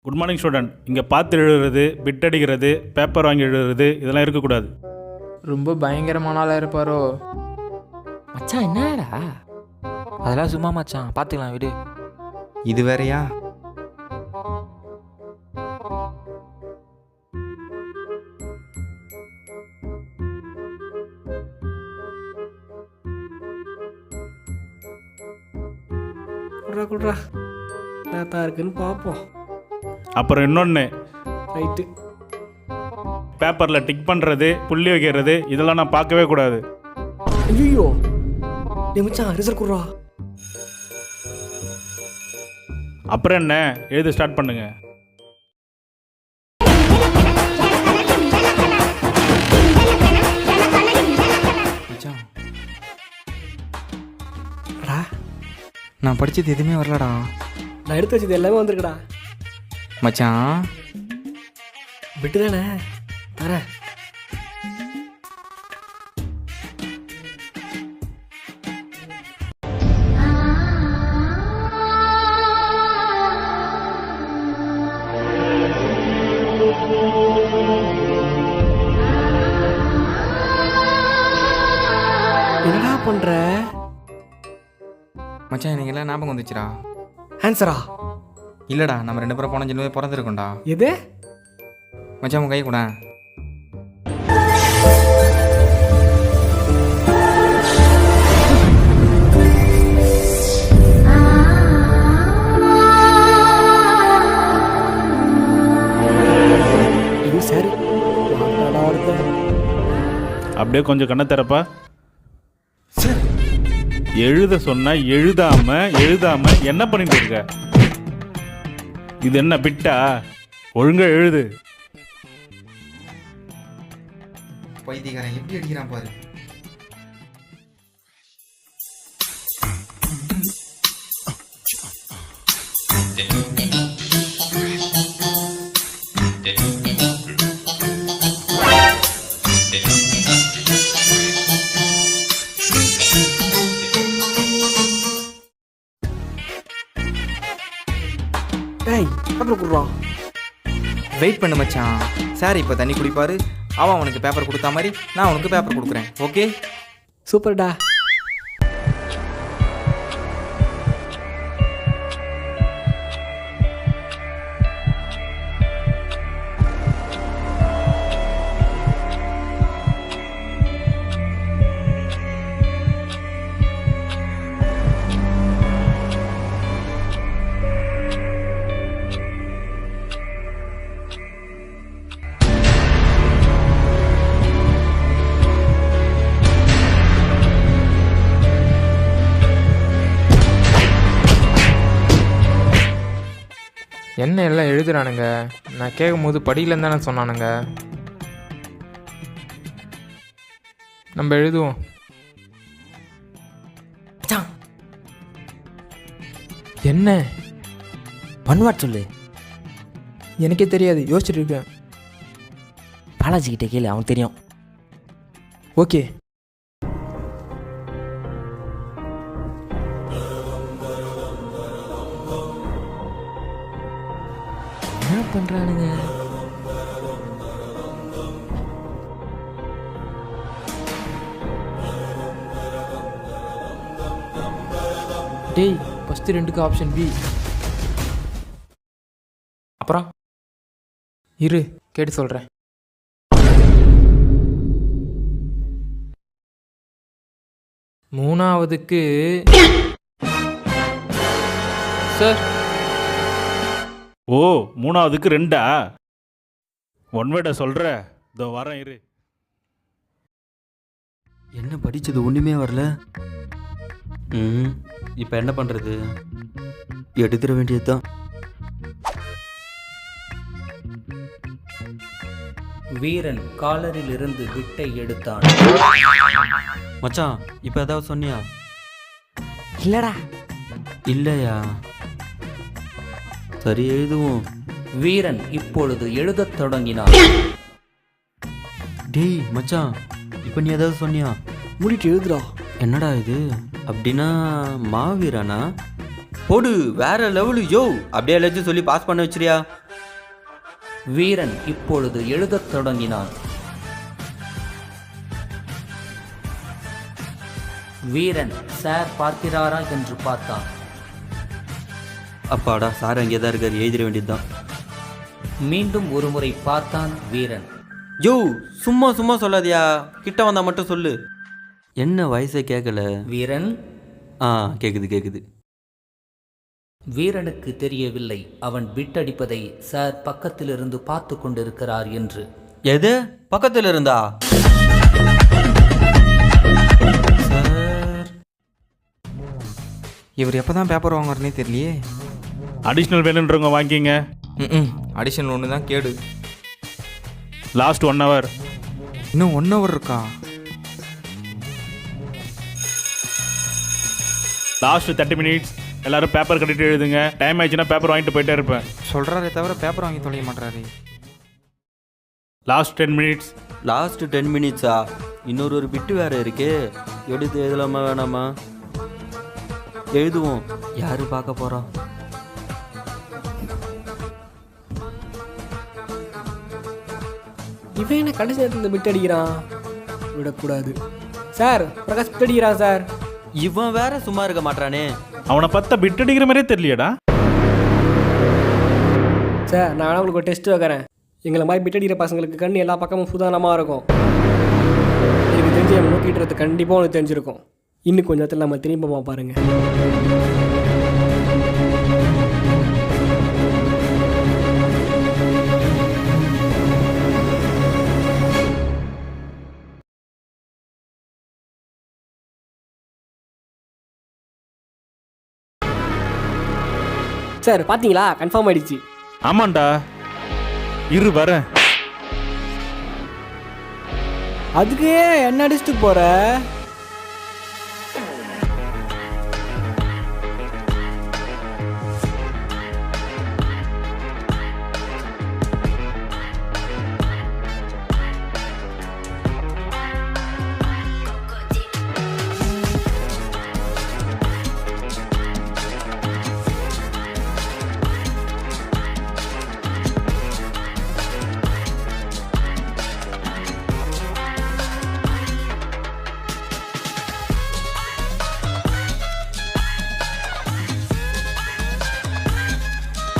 Good morning student. இங்கே பார்த்து எழுதுறது, பிட் அடிக்கிறது, பேப்பர் வாங்கி எழுதுறது இதெல்லாம் இருக்கக்கூடாது. ரொம்ப பயங்கரமான ஆளாக இருப்பாரோ? மச்சான் என்னடா அதெல்லாம் சும்மா மச்சான், பார்த்துக்கலாம் விடு. இது வேறயா? குட்ரா என்னத்தான் இருக்குன்னு பார்ப்போம். அப்புறம் இன்னொன்று, ரைட்டு. பேப்பரில் டிக் பண்ணுறது, புள்ளி வைக்கிறது இதெல்லாம் நான் பார்க்கவே கூடாது. ஐயோ நீ மச்சான் ரிசல்ட் குட்ரா. அப்புறம் என்ன, எழுத ஸ்டார்ட் பண்ணுங்க. மச்சான் டா நான் படித்தது எதுவுமே வரலடா. நான் எடுத்து வச்சது எல்லாமே வந்திருக்குடா. மச்சான் விட்டு தானே தரேன். என்னடா பண்ற? மச்சான் எனக்கு எல்லாம் ஞாபகம் வந்துச்சுடா. ஆன்சரா? இல்லைடா, நம்ம 2 பேரும் போன ஜென்மமே பிறந்திருக்கோம்டா. எது? மச்சான் உன் கை கூட. இது சரி. அப்படியே கொஞ்சம் கண்ணை திறப்பா. சார் எழுத சொன்னா எழுதாம என்ன பண்ணிட்டு இருக்க? இது என்ன பிட்டா? ஒழுங்கா எழுது. பைத்தியக்காரன் எப்படி அடிக்கிறான் பாரு. டேய் பேப்பர் குட்ரா. வெயிட் பண்ணு மச்சான். சார் இப்போ தண்ணி குடிப்பாரு, அவன் அவனுக்கு பேப்பர் கொடுத்தா மாதிரி நான் உனக்கு பேப்பர் கொடுக்குறேன். ஓகே? சூப்பர்டா. என்ன எல்லாம் எழுதுறானுங்க? நான் கேட்கும் போது படியிலன்னு தானே சொன்னானுங்க. நம்ம எழுதுவோம். மச்சான் என்ன? பண்ணுவாட் சொல்லு. எனக்கே தெரியாது, யோசிச்சுட்டு இருக்கேன். பாலாஜி கிட்ட கேளு, அவனுக்கு தெரியும். ஓகே. என்ன பண்ணுறானுங்க? டேய் ஃபஸ்ட்டு 2க்கு ஆப்ஷன் பி. அப்புறம் இரு கேட்டு சொல்கிறேன். மூணாவதுக்கு சார். ஓ, மூணாவதுக்கு 2ஆ? ஒன் வேர்டை சொல்கிற, இதோ வரேன் இரு. என்ன படித்தது ஒன்றுமே வரல. இப்போ என்ன பண்ணுறது? எடுத்துட வேண்டியது தான். வீரன் காலரிலிருந்து விட்டை எடுத்தான். மச்சான் இப்போ ஏதாவது சொன்னியா? இல்லடா. இல்லையா? சரி எழுதுவோம். வீரன் இப்பொழுது எழுதத் தொடங்கினான். டேய் மச்சான், இப்போ நீ ஏதாவது சொன்னியா? மூடிட்டு எழுதுடா. என்னடா இது? அப்படின்னா மாவீரனா? போடு, வேற லெவலு யோ. அப்படியே எல்லாத்தையும் சொல்லி பாஸ் பண்ண வச்சிரியா? வீரன் இப்பொழுது எழுதத் தொடங்கினான். வீரன் சார் பார்க்கிறாரா என்று பார்த்தான். அப்பாடா, சார் அங்கே தான் இருக்கார், எழுதிட வேண்டியதுதான். மீண்டும் ஒருமுறை பார்த்தான் வீரன். யோ, சும்மா சும்மா சொல்லாதியா, கிட்ட வந்தா மட்டும் சொல்லு. என்ன வயசை கேட்கல? வீரன். கேக்குது. வீரனுக்கு தெரியவில்லை அவன் பிட்டடிப்பதை சார் பக்கத்திலிருந்து பார்த்து கொண்டிருக்கிறார் என்று. எது பக்கத்தில் இருந்தா? சார், இவர் எப்போ தான் பேப்பர் வாங்குறனே தெரியலையே. அடிஷ்னல் வேணுன்றவங்க வாங்கிங்க. அடிஷனல் ஒன்று தான் கேடு. Last 1 hour. இன்னும் 1 hour இருக்கா? Last 30 minutes. எல்லாரும் பேப்பர் கட்டிட்டு எழுதுங்க. டைம் ஆயிடுச்சுன்னா பேப்பர் வாங்கிட்டு போயிட்டே இருப்பேன். சொல்கிறாரே தவிர பேப்பர் வாங்கி தொலைய மாட்டாரு. Last 10 minutes. Last 10 minutes. இன்னொரு பிட்டு வேற இருக்கு. எடுத்து எழுதலாமா வேணாமா? எழுதுவோம். யாரு பார்க்க போறா? இவன் என்ன கடைசி நேரத்தில் பிட் அடிக்கிறான்? விடக்கூடாது. சார், பிரகாஷ் பிட் அடிக்கிறான் சார். இவன் வேற சும்மா இருக்க மாட்டானே. அவனை பார்த்தா பிட் அடிக்கிற மாதிரியே தெரியலையடா. சார், நான் வேணா உங்களுக்கு ஒரு டெஸ்ட் வைக்கிறேன். எங்களை மாதிரி பிட் அடிக்கிற பசங்களுக்கு கண் எல்லா பக்கமும் சுதானமாக இருக்கும். எனக்கு தெரிஞ்சு அவன் நோக்கிட்டுறது கண்டிப்பாக உனக்கு தெரிஞ்சிருக்கும். இன்னும் கொஞ்ச நேரத்தில் நம்ம திரும்ப பாருங்க. சார், பார்த்தீங்களா? கன்ஃபார்ம் ஆயிடுச்சு. ஆமாண்டா, இரு வரேன். அதுக்கு என்ன அடிச்சுட்டு போற?